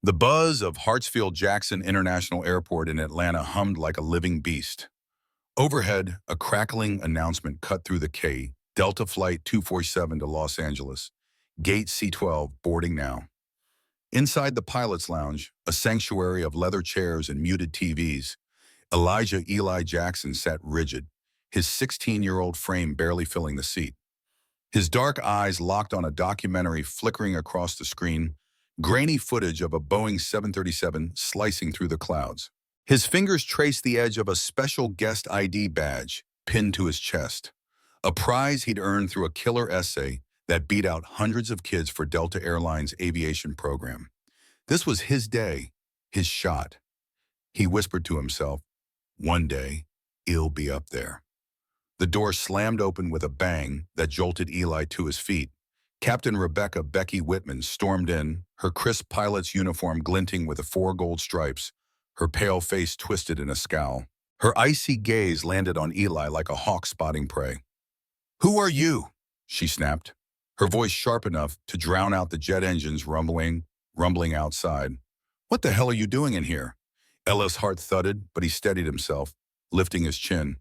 The buzz of Hartsfield-Jackson International Airport in Atlanta hummed like a living beast. Overhead, a crackling announcement cut through the K, Delta Flight 247 to Los Angeles. Gate C-12 boarding now. Inside the pilot's lounge, a sanctuary of leather chairs and muted TVs, Elijah Eli Jackson sat rigid, his 16-year-old frame barely filling the seat. His dark eyes locked on a documentary flickering across the screen, grainy footage of a Boeing 737 slicing through the clouds. His fingers traced the edge of a special guest ID badge pinned to his chest, a prize he'd earned through a killer essay that beat out hundreds of kids for Delta Airlines' aviation program. This was his day, his shot. He whispered to himself, "One day, he'll be up there." The door slammed open with a bang that jolted Eli to his feet. Captain Rebecca "Becky" Whitman stormed in, her crisp pilot's uniform glinting with the 4 gold stripes, her pale face twisted in a scowl. Her icy gaze landed on Eli like a hawk spotting prey. "Who are you?" she snapped, her voice sharp enough to drown out the jet engines rumbling outside. "What the hell are you doing in here?" Ella's heart thudded, but he steadied himself, lifting his chin.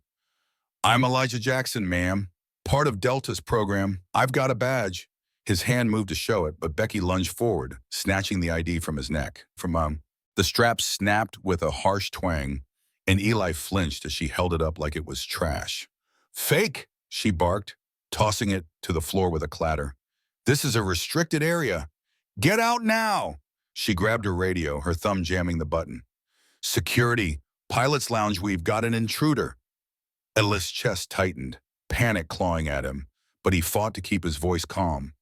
"I'm Elijah Jackson, ma'am. Part of Delta's program. I've got a badge." His hand moved to show it, but Becky lunged forward, snatching the ID from his neck. The strap snapped with a harsh twang, and Eli flinched as she held it up like it was trash. "Fake!" she barked, tossing it to the floor with a clatter. "This is a restricted area. Get out now!" She grabbed her radio, her thumb jamming the button. "Security, pilot's lounge, we've got an intruder." Ellis' chest tightened, panic clawing at him, but he fought to keep his voice calm.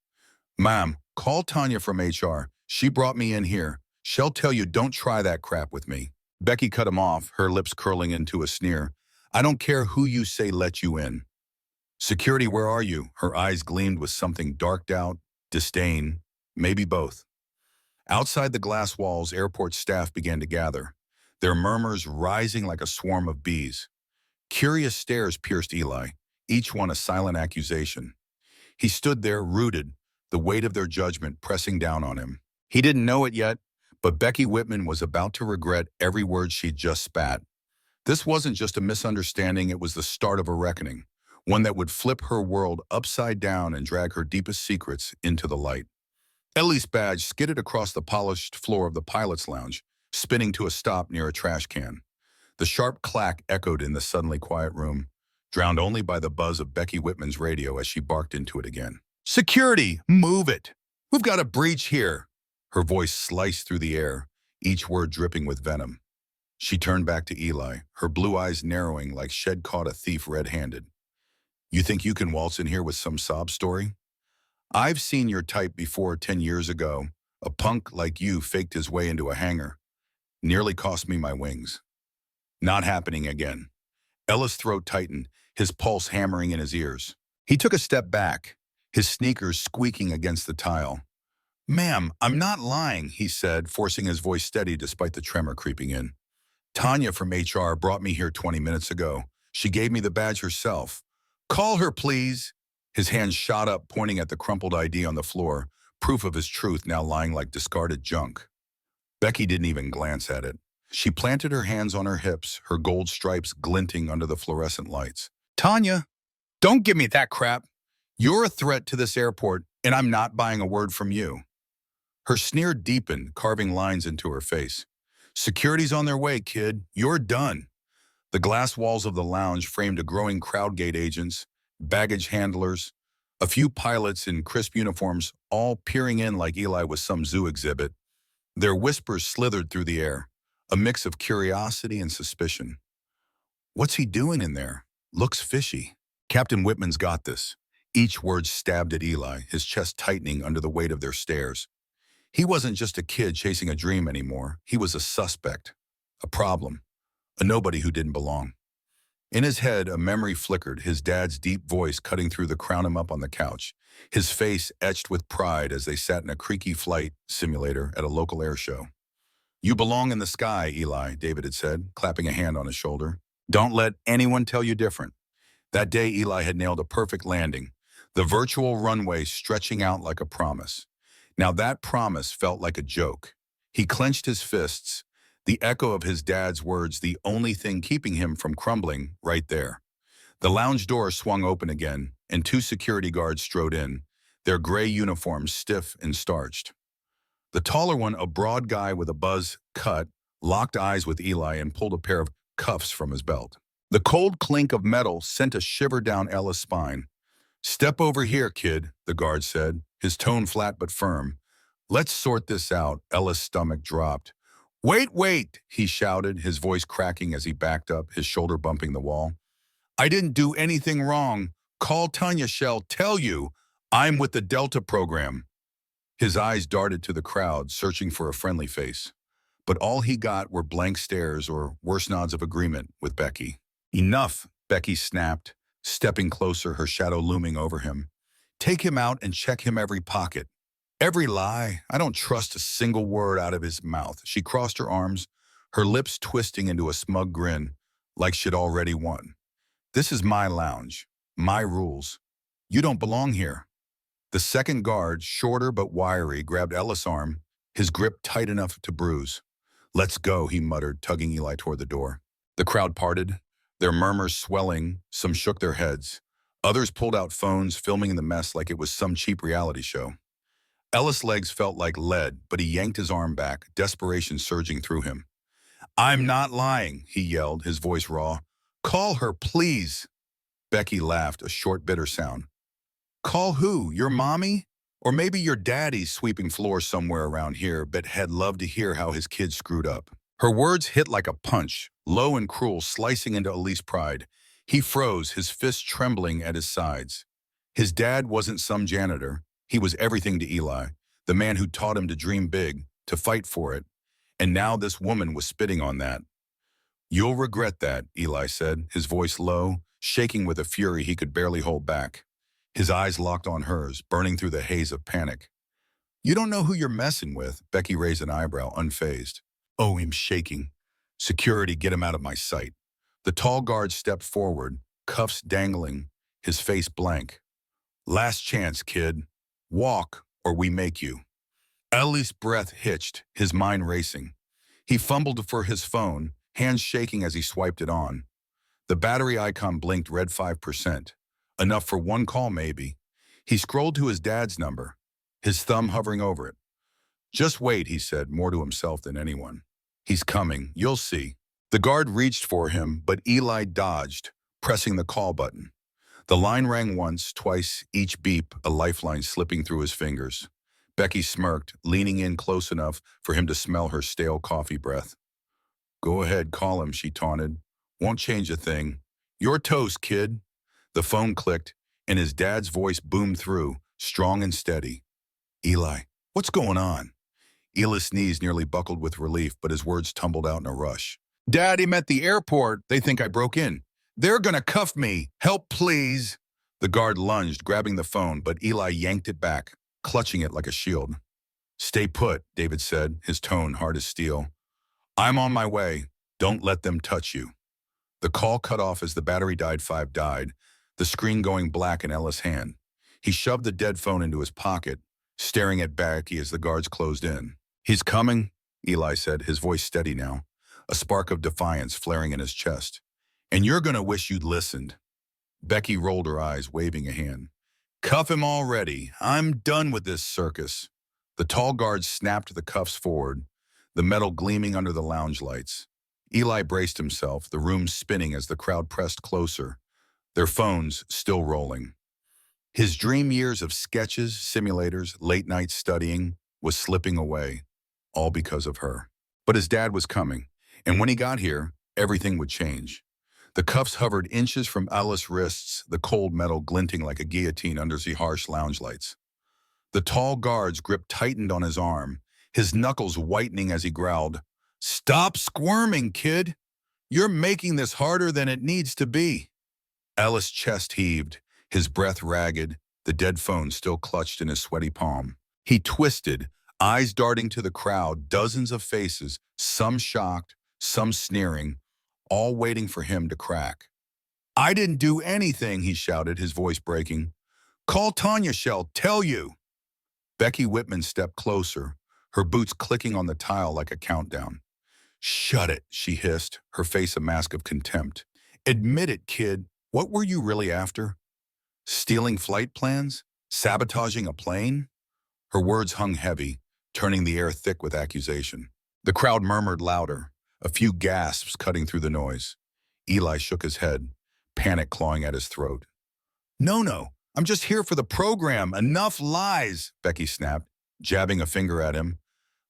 "Ma'am, call Tanya from HR. She brought me in here. She'll tell you don't try that crap with me." Becky cut him off, her lips curling into a sneer. "I don't care who you say let you in." "Security, where are you?" Her eyes gleamed with something dark doubt, disdain, maybe both. Outside the glass walls, airport staff began to gather, their murmurs rising like a swarm of bees. Curious stares pierced Eli, each one a silent accusation. He stood there, rooted, the weight of their judgment pressing down on him. He didn't know it yet, but Becky Whitman was about to regret every word she'd just spat. This wasn't just a misunderstanding, it was the start of a reckoning, one that would flip her world upside down and drag her deepest secrets into the light. Ellie's badge skidded across the polished floor of the pilot's lounge, spinning to a stop near a trash can. The sharp clack echoed in the suddenly quiet room, drowned only by the buzz of Becky Whitman's radio as she barked into it again. "Security, move it! We've got a breach here!" Her voice sliced through the air, each word dripping with venom. She turned back to Eli, her blue eyes narrowing like she'd caught a thief red-handed. "You think you can waltz in here with some sob story? I've seen your type before 10 years ago. A punk like you faked his way into a hangar. Nearly cost me my wings. Not happening again." Ella's throat tightened, his pulse hammering in his ears. He took a step back, his sneakers squeaking against the tile. "Ma'am, I'm not lying," he said, forcing his voice steady despite the tremor creeping in. "Tanya from HR brought me here 20 minutes ago. She gave me the badge herself. Call her, please." His hand shot up, pointing at the crumpled ID on the floor, proof of his truth now lying like discarded junk. Becky didn't even glance at it. She planted her hands on her hips, her gold stripes glinting under the fluorescent lights. "Tanya, don't give me that crap. You're a threat to this airport, and I'm not buying a word from you." Her sneer deepened, carving lines into her face. "Security's on their way, kid. You're done." The glass walls of the lounge framed a growing crowd gate agents, baggage handlers, a few pilots in crisp uniforms, all peering in like Eli was some zoo exhibit. Their whispers slithered through the air, a mix of curiosity and suspicion. "What's he doing in there? Looks fishy." Captain Whitman's got this. Each word stabbed at Eli, his chest tightening under the weight of their stares. He wasn't just a kid chasing a dream anymore. He was a suspect, a problem, a nobody who didn't belong. In his head, a memory flickered, his dad's deep voice cutting through the crown him up on the couch, his face etched with pride as they sat in a creaky flight simulator at a local air show. "You belong in the sky, Eli," David had said, clapping a hand on his shoulder. "Don't let anyone tell you different." That day, Eli had nailed a perfect landing, the virtual runway stretching out like a promise. Now that promise felt like a joke. He clenched his fists, the echo of his dad's words the only thing keeping him from crumbling right there. The lounge door swung open again, and two security guards strode in, their gray uniforms stiff and starched. The taller one, a broad guy with a buzz cut, locked eyes with Eli and pulled a pair of cuffs from his belt. The cold clink of metal sent a shiver down Ella's spine. "Step over here, kid," the guard said, his tone flat but firm. "Let's sort this out." Ella's stomach dropped. "Wait, wait," he shouted, his voice cracking as he backed up, his shoulder bumping the wall. "I didn't do anything wrong. Call Tanya Shell, tell you. I'm with the Delta program." His eyes darted to the crowd, searching for a friendly face. But all he got were blank stares or worse nods of agreement with Becky. "Enough," Becky snapped, stepping closer, her shadow looming over him. "Take him out and check him every pocket. Every lie. I don't trust a single word out of his mouth." She crossed her arms, her lips twisting into a smug grin, like she'd already won. "This is my lounge, my rules. You don't belong here." The second guard, shorter but wiry, grabbed Ella's arm, his grip tight enough to bruise. "Let's go," he muttered, tugging Eli toward the door. The crowd parted, their murmurs swelling. Some shook their heads. Others pulled out phones, filming the mess like it was some cheap reality show. Ellis' legs felt like lead, but he yanked his arm back, desperation surging through him. "I'm not lying," he yelled, his voice raw. "Call her, please." Becky laughed, a short, bitter sound. "Call who? Your mommy? Or maybe your daddy's sweeping floors somewhere around here, but had loved to hear how his kid screwed up." Her words hit like a punch, low and cruel, slicing into Eli's pride. He froze, his fists trembling at his sides. His dad wasn't some janitor. He was everything to Eli, the man who taught him to dream big, to fight for it. And now this woman was spitting on that. "You'll regret that," Eli said, his voice low, shaking with a fury he could barely hold back. His eyes locked on hers, burning through the haze of panic. "You don't know who you're messing with." Becky raised an eyebrow, unfazed. "Oh, him shaking. Security, get him out of my sight." The tall guard stepped forward, cuffs dangling, his face blank. "Last chance, kid. Walk, or we make you." Ellie's breath hitched, his mind racing. He fumbled for his phone, hands shaking as he swiped it on. The battery icon blinked red 5%. Enough for one call, maybe. He scrolled to his dad's number, his thumb hovering over it. "Just wait," he said, more to himself than anyone. "He's coming. You'll see." The guard reached for him, but Eli dodged, pressing the call button. The line rang once, twice, each beep a lifeline slipping through his fingers. Becky smirked, leaning in close enough for him to smell her stale coffee breath. "Go ahead, call him," she taunted. "Won't change a thing. You're toast, kid." The phone clicked, and his dad's voice boomed through, strong and steady. "Eli, what's going on?" Eli's knees nearly buckled with relief, but his words tumbled out in a rush. "Dad, I'm at the airport. They think I broke in. They're gonna cuff me. Help, please." The guard lunged, grabbing the phone, but Eli yanked it back, clutching it like a shield. "Stay put," David said, his tone hard as steel. "I'm on my way. Don't let them touch you." The call cut off as the battery died, the screen going black in Ella's hand. He shoved the dead phone into his pocket, staring at Becky as the guards closed in. "He's coming," Eli said, his voice steady now, a spark of defiance flaring in his chest. "And you're gonna wish you'd listened." Becky rolled her eyes, waving a hand. "Cuff him already. I'm done with this circus." The tall guard snapped the cuffs forward, the metal gleaming under the lounge lights. Eli braced himself, the room spinning as the crowd pressed closer, their phones still rolling. His dream years of sketches, simulators, late-night studying was slipping away, all because of her. But his dad was coming, and when he got here, everything would change. The cuffs hovered inches from Ella's wrists, the cold metal glinting like a guillotine under the harsh lounge lights. The tall guard's grip tightened on his arm, his knuckles whitening as he growled, "Stop squirming, kid! You're making this harder than it needs to be." Ella's chest heaved, his breath ragged, the dead phone still clutched in his sweaty palm. He twisted, eyes darting to the crowd, dozens of faces, some shocked, some sneering, all waiting for him to crack. "I didn't do anything," he shouted, his voice breaking. "Call Tanya Shell, tell you." Becky Whitman stepped closer, her boots clicking on the tile like a countdown. "Shut it," she hissed, her face a mask of contempt. "Admit it, kid. What were you really after? Stealing flight plans? Sabotaging a plane?" Her words hung heavy, turning the air thick with accusation. The crowd murmured louder, a few gasps cutting through the noise. Eli shook his head, panic clawing at his throat. No, I'm just here for the program. Enough lies, Becky snapped, jabbing a finger at him.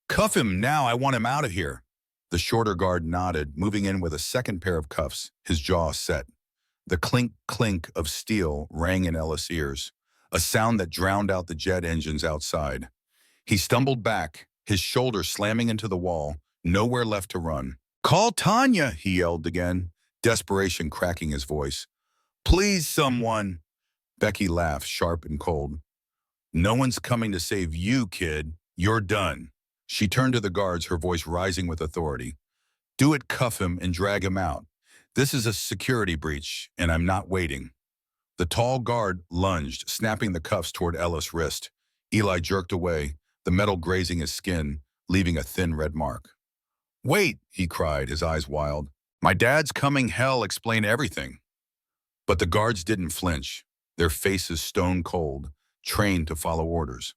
"Cuff him now, I want him out of here." The shorter guard nodded, moving in with a second pair of cuffs, his jaw set. The clink-clink of steel rang in Ellis' ears, a sound that drowned out the jet engines outside. He stumbled back, his shoulder slamming into the wall, nowhere left to run. "Call Tanya," he yelled again, desperation cracking his voice. "Please, someone." Becky laughed, sharp and cold. "No one's coming to save you, kid. You're done." She turned to the guards, her voice rising with authority. "Do it, cuff him, and drag him out. This is a security breach, and I'm not waiting." The tall guard lunged, snapping the cuffs toward Ellis' wrist. Eli jerked away, the metal grazing his skin, leaving a thin red mark. "Wait," he cried, his eyes wild. "My dad's coming. Hell, explain everything." But the guards didn't flinch, their faces stone cold, trained to follow orders.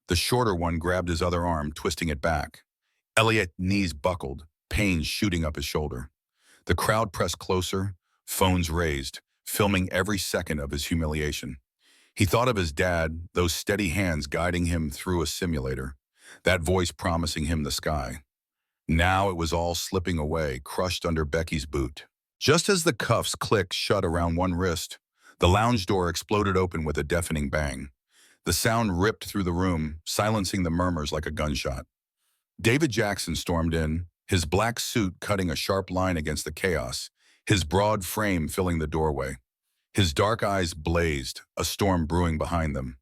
The shorter one grabbed his other arm, twisting it back. Elliot's knees buckled, pain shooting up his shoulder. The crowd pressed closer, phones raised, filming every second of his humiliation. He thought of his dad, those steady hands guiding him through a simulator, that voice promising him the sky. Now it was all slipping away, crushed under Becky's boot. Just as the cuffs clicked shut around one wrist, the lounge door exploded open with a deafening bang. The sound ripped through the room, silencing the murmurs like a gunshot. David Jackson stormed in, his black suit cutting a sharp line against the chaos, his broad frame filling the doorway. His dark eyes blazed, a storm brewing behind them.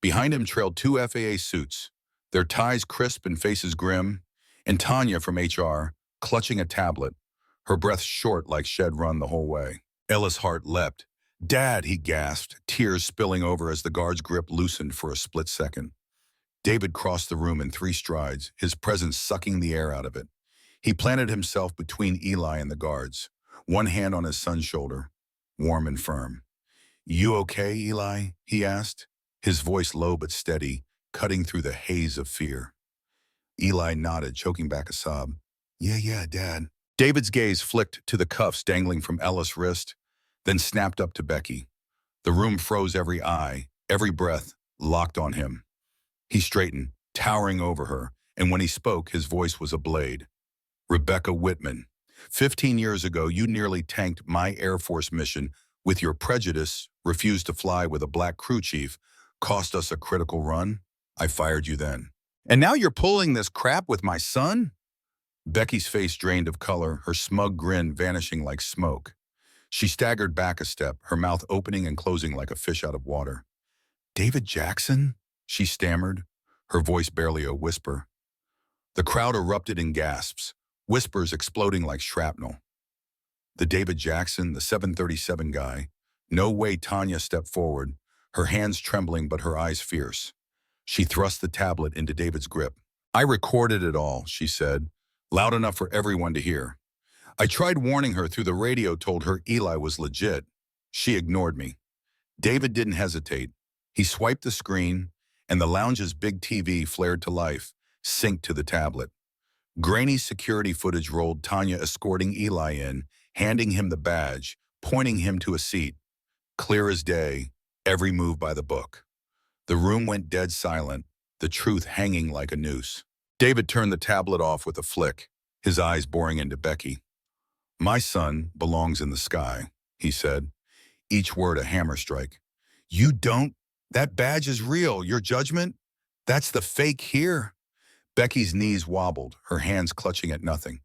Behind him trailed two FAA suits, their ties crisp and faces grim, and Tanya from HR, clutching a tablet, her breath short like shed run the whole way. Ellis' heart leapt. "Dad," he gasped, tears spilling over as the guard's grip loosened for a split second. David crossed the room in 3 strides, his presence sucking the air out of it. He planted himself between Eli and the guards, one hand on his son's shoulder, warm and firm. "You okay, Eli?" he asked, his voice low but steady, cutting through the haze of fear. Eli nodded, choking back a sob. Yeah, Dad." David's gaze flicked to the cuffs dangling from Ellis' wrist, then snapped up to Becky. The room froze, every eye, every breath, locked on him. He straightened, towering over her, and when he spoke, his voice was a blade. "Rebecca Whitman, 15 years ago, you nearly tanked my Air Force mission with your prejudice, refused to fly with a black crew chief, cost us a critical run. I fired you then. And now you're pulling this crap with my son?" Becky's face drained of color, her smug grin vanishing like smoke. She staggered back a step, her mouth opening and closing like a fish out of water. "David Jackson?" she stammered, her voice barely a whisper. The crowd erupted in gasps, whispers exploding like shrapnel. The David Jackson, the 737 guy. No way. Tanya stepped forward, her hands trembling but her eyes fierce. She thrust the tablet into David's grip. "I recorded it all," she said, loud enough for everyone to hear. "I tried warning her through the radio, told her Eli was legit. She ignored me." David didn't hesitate. He swiped the screen, and the lounge's big TV flared to life, synced to the tablet. Grainy security footage rolled, Tanya escorting Eli in, handing him the badge, pointing him to a seat. Clear as day, every move by the book. The room went dead silent, the truth hanging like a noose. David turned the tablet off with a flick, his eyes boring into Becky. "My son belongs in the sky," he said, each word a hammer strike. "You don't? That badge is real. Your judgment? That's the fake here." Becky's knees wobbled, her hands clutching at nothing.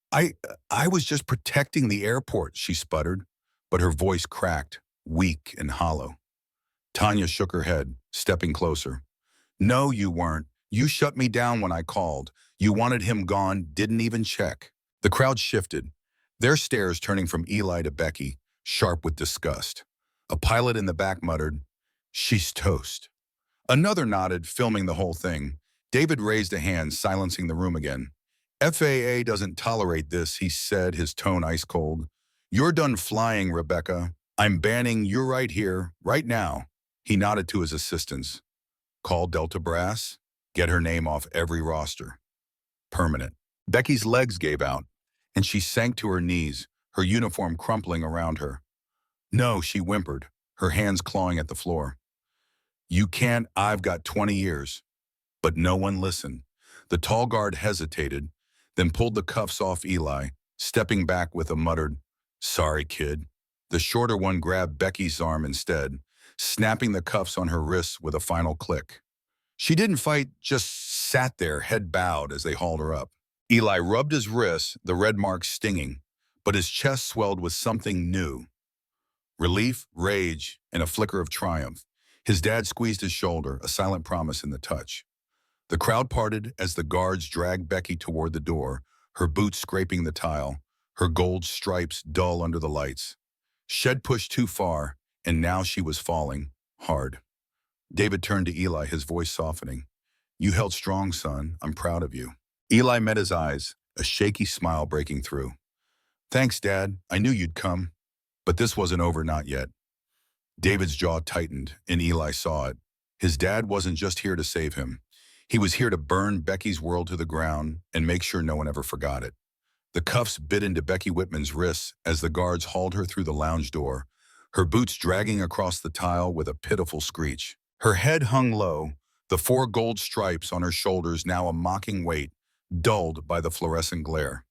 I was just protecting the airport," she sputtered, but her voice cracked, weak and hollow. Tanya shook her head, stepping closer. "No, you weren't. You shut me down when I called. You wanted him gone, didn't even check." The crowd shifted, their stares turning from Eli to Becky, sharp with disgust. A pilot in the back muttered, "She's toast." Another nodded, filming the whole thing, David raised a hand, silencing the room again. FAA doesn't tolerate this, he said, his tone ice cold. You're done flying, Rebecca. I'm banning you right here, right now. He nodded to his assistants. Call Delta Brass. Get her name off every roster. Permanent. Becky's legs gave out, and she sank to her knees, her uniform crumpling around her. No, she whimpered, her hands clawing at the floor. You can't, I've got 20 years. But no one listened. The tall guard hesitated, then pulled the cuffs off Eli, stepping back with a muttered, Sorry, kid. The shorter one grabbed Becky's arm instead, snapping the cuffs on her wrists with a final click. She didn't fight, just sat there, head bowed as they hauled her up. Eli rubbed his wrists, the red marks stinging, but his chest swelled with something new. Relief, rage, and a flicker of triumph. His dad squeezed his shoulder, a silent promise in the touch. The crowd parted as the guards dragged Becky toward the door, her boots scraping the tile, her gold stripes dull under the lights. Shed pushed too far, and now she was falling, hard. David turned to Eli, his voice softening. You held strong, son. I'm proud of you. Eli met his eyes, a shaky smile breaking through. Thanks, Dad. I knew you'd come. But this wasn't over, not yet. David's jaw tightened, and Eli saw it. His dad wasn't just here to save him. He was here to burn Becky's world to the ground and make sure no one ever forgot it. The cuffs bit into Becky Whitman's wrists as the guards hauled her through the lounge door, her boots dragging across the tile with a pitiful screech. Her head hung low, the 4 gold stripes on her shoulders now a mocking weight, dulled by the fluorescent glare.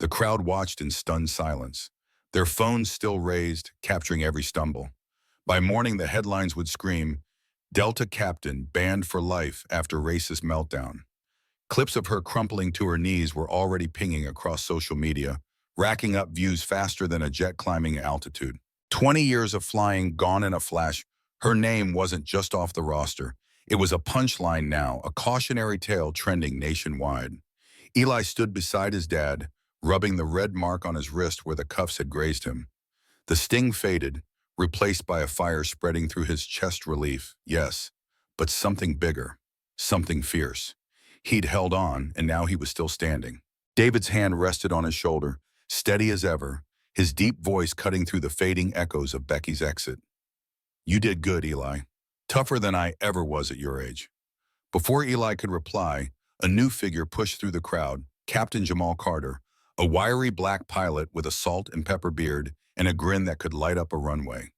The crowd watched in stunned silence, their phones still raised, capturing every stumble. By morning, the headlines would scream, Delta Captain banned for life after racist meltdown. Clips of her crumpling to her knees were already pinging across social media, racking up views faster than a jet climbing altitude. 20 years of flying gone in a flash, her name wasn't just off the roster. It was a punchline now, a cautionary tale trending nationwide. Eli stood beside his dad, rubbing the red mark on his wrist where the cuffs had grazed him. The sting faded, replaced by a fire spreading through his chest relief, yes, but something bigger, something fierce. He'd held on, and now he was still standing. David's hand rested on his shoulder, steady as ever, his deep voice cutting through the fading echoes of Becky's exit. You did good, Eli. Tougher than I ever was at your age. Before Eli could reply, a new figure pushed through the crowd, Captain Jamal Carter, a wiry black pilot with a salt and pepper beard and a grin that could light up a runway.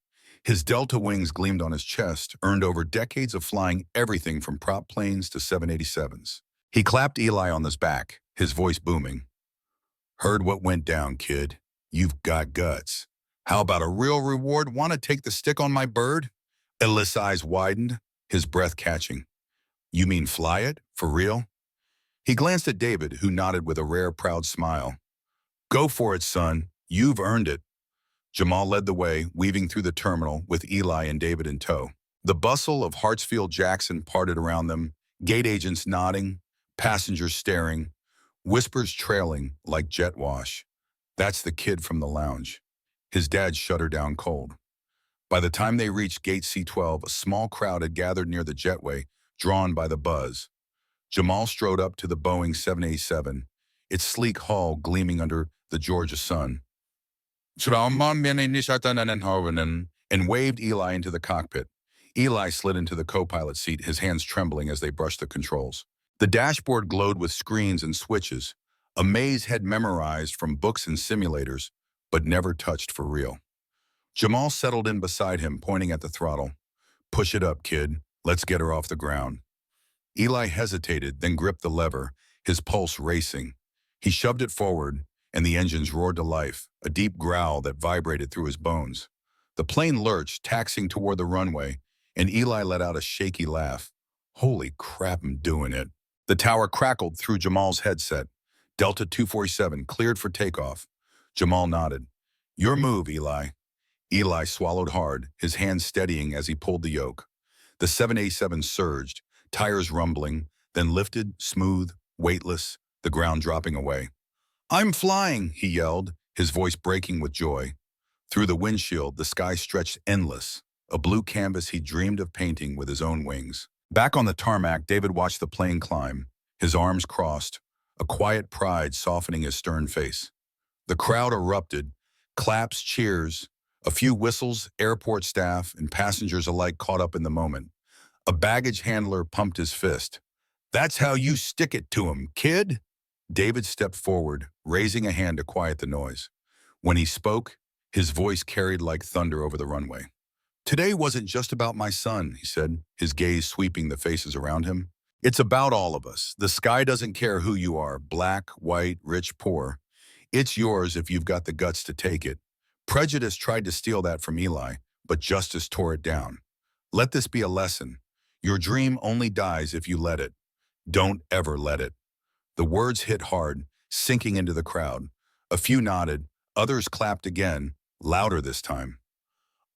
His Delta wings gleamed on his chest, earned over decades of flying everything from prop planes to 787s. He clapped Eli on his back, his voice booming. Heard what went down, kid. You've got guts. How about a real reward? Want to take the stick on my bird? Eli's eyes widened, his breath catching. You mean fly it? For real? He glanced at David, who nodded with a rare, proud smile. Go for it, son. You've earned it. Jamal led the way, weaving through the terminal with Eli and David in tow. The bustle of Hartsfield-Jackson parted around them, gate agents nodding, passengers staring, whispers trailing like jet wash. That's the kid from the lounge. His dad shut her down cold. By the time they reached gate C-12, a small crowd had gathered near the jetway, drawn by the buzz. Jamal strode up to the Boeing 787, its sleek hull gleaming under the Georgia sun, and waved Eli into the cockpit. Eli slid into the co-pilot seat, his hands trembling as they brushed the controls. The dashboard glowed with screens and switches, a maze had memorized from books and simulators, but never touched for real. Jamal settled in beside him, pointing at the throttle. Push it up, kid. Let's get her off the ground. Eli hesitated, then gripped the lever, his pulse racing. He shoved it forward, and the engines roared to life, a deep growl that vibrated through his bones. The plane lurched, taxiing toward the runway, and Eli let out a shaky laugh. Holy crap, I'm doing it. The tower crackled through Jamal's headset. Delta 247 cleared for takeoff. Jamal nodded. Your move, Eli. Eli swallowed hard, his hands steadying as he pulled the yoke. The 787 surged, tires rumbling, then lifted, smooth, weightless, the ground dropping away. I'm flying, he yelled, his voice breaking with joy. Through the windshield, the sky stretched endless, a blue canvas he dreamed of painting with his own wings. Back on the tarmac, David watched the plane climb, his arms crossed, a quiet pride softening his stern face. The crowd erupted, claps, cheers, a few whistles, airport staff and passengers alike caught up in the moment. A baggage handler pumped his fist. "That's how you stick it to 'em, kid." David stepped forward, raising a hand to quiet the noise. When he spoke, his voice carried like thunder over the runway. "Today wasn't just about my son," he said, his gaze sweeping the faces around him. "It's about all of us. The sky doesn't care who you are, black, white, rich, poor. It's yours if you've got the guts to take it. Prejudice tried to steal that from Eli, but justice tore it down. Let this be a lesson. Your dream only dies if you let it. Don't ever let it." The words hit hard, sinking into the crowd. A few nodded, others clapped again, louder this time.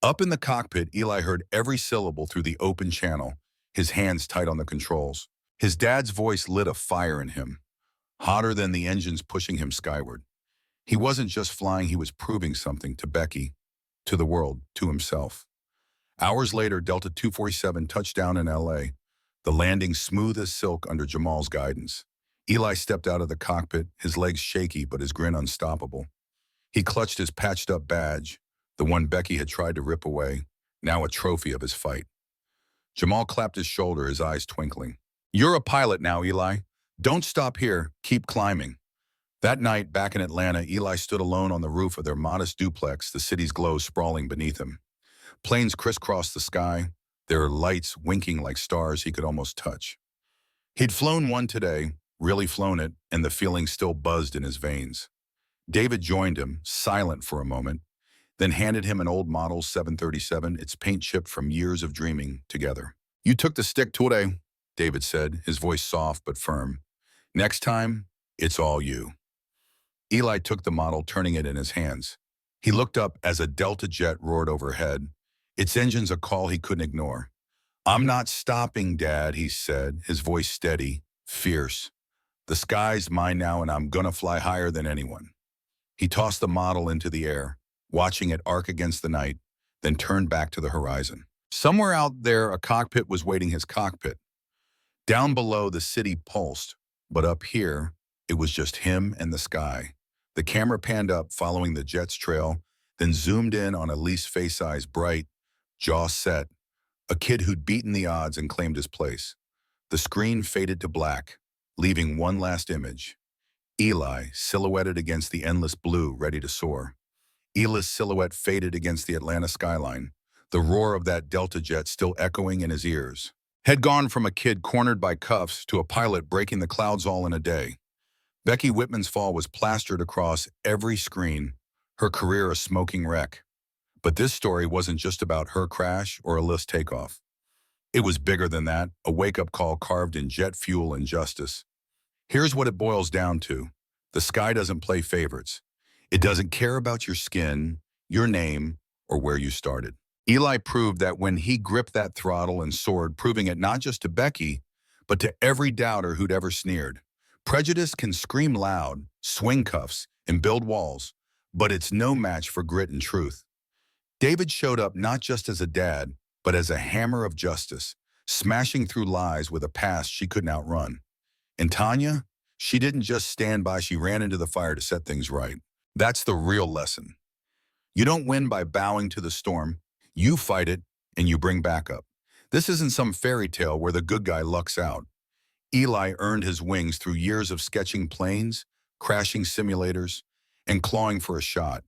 Up in the cockpit, Eli heard every syllable through the open channel, his hands tight on the controls. His dad's voice lit a fire in him, hotter than the engines pushing him skyward. He wasn't just flying, he was proving something to Becky, to the world, to himself. Hours later, Delta 247 touched down in LA, the landing smooth as silk under Jamal's guidance. Eli stepped out of the cockpit, his legs shaky but his grin unstoppable. He clutched his patched-up badge, the one Becky had tried to rip away, now a trophy of his fight. Jamal clapped his shoulder, his eyes twinkling. "You're a pilot now, Eli. Don't stop here. Keep climbing." That night, back in Atlanta, Eli stood alone on the roof of their modest duplex, the city's glow sprawling beneath him. Planes crisscrossed the sky, their lights winking like stars he could almost touch. He'd flown one today, really flown it, and the feeling still buzzed in his veins. David joined him, silent for a moment, then handed him an old model 737, its paint chipped from years of dreaming together. "You took the stick today," David said, his voice soft but firm. "Next time, it's all you." Eli took the model, turning it in his hands. He looked up as a Delta jet roared overhead, its engines a call he couldn't ignore. "I'm not stopping, Dad," he said, his voice steady, fierce. "The sky's mine now, and I'm gonna fly higher than anyone." He tossed the model into the air, watching it arc against the night, then turned back to the horizon. Somewhere out there, a cockpit was waiting his cockpit. Down below, the city pulsed, but up here, it was just him and the sky. The camera panned up, following the jet's trail, then zoomed in on Elise face eyes bright, jaw set, a kid who'd beaten the odds and claimed his place. The screen faded to black, leaving one last image. Eli, silhouetted against the endless blue, ready to soar. Eli's silhouette faded against the Atlanta skyline, the roar of that Delta jet still echoing in his ears. Had gone from a kid cornered by cuffs to a pilot breaking the clouds all in a day. Becky Whitman's fall was plastered across every screen, her career a smoking wreck. But this story wasn't just about her crash or Elise takeoff. It was bigger than that, a wake-up call carved in jet fuel and justice. Here's what it boils down to. The sky doesn't play favorites. It doesn't care about your skin, your name, or where you started. Eli proved that when he gripped that throttle and soared, proving it not just to Becky, but to every doubter who'd ever sneered. Prejudice can scream loud, swing cuffs, and build walls, but it's no match for grit and truth. David showed up not just as a dad, but as a hammer of justice, smashing through lies with a past she couldn't outrun. And Tanya, she didn't just stand by, she ran into the fire to set things right. That's the real lesson. You don't win by bowing to the storm. You fight it, and you bring backup. This isn't some fairy tale where the good guy lucks out. Eli earned his wings through years of sketching planes, crashing simulators, and clawing for a shot.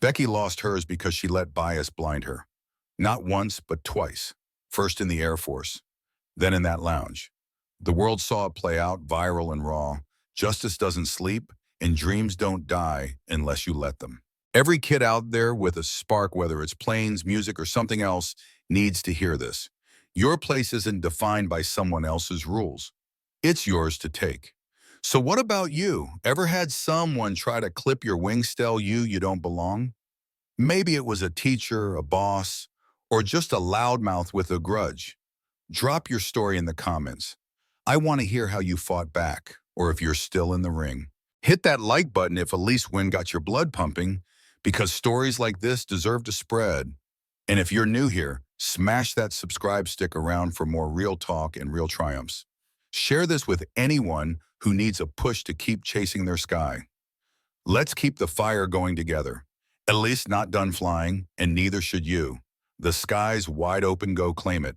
Becky lost hers because she let bias blind her. Not once, but twice. First in the Air Force, then in that lounge. The world saw it play out, viral and raw. Justice doesn't sleep, and dreams don't die unless you let them. Every kid out there with a spark, whether it's planes, music, or something else, needs to hear this. Your place isn't defined by someone else's rules. It's yours to take. So what about you? Ever had someone try to clip your wings, tell you don't belong? Maybe it was a teacher, a boss, or just a loudmouth with a grudge. Drop your story in the comments. I want to hear how you fought back, or if you're still in the ring. Hit that like button if Elise Wynn got your blood pumping, because stories like this deserve to spread. And if you're new here, smash that subscribe stick around for more real talk and real triumphs. Share this with anyone who needs a push to keep chasing their sky. Let's keep the fire going together. At least not done flying, and neither should you. The sky's wide open, go claim it.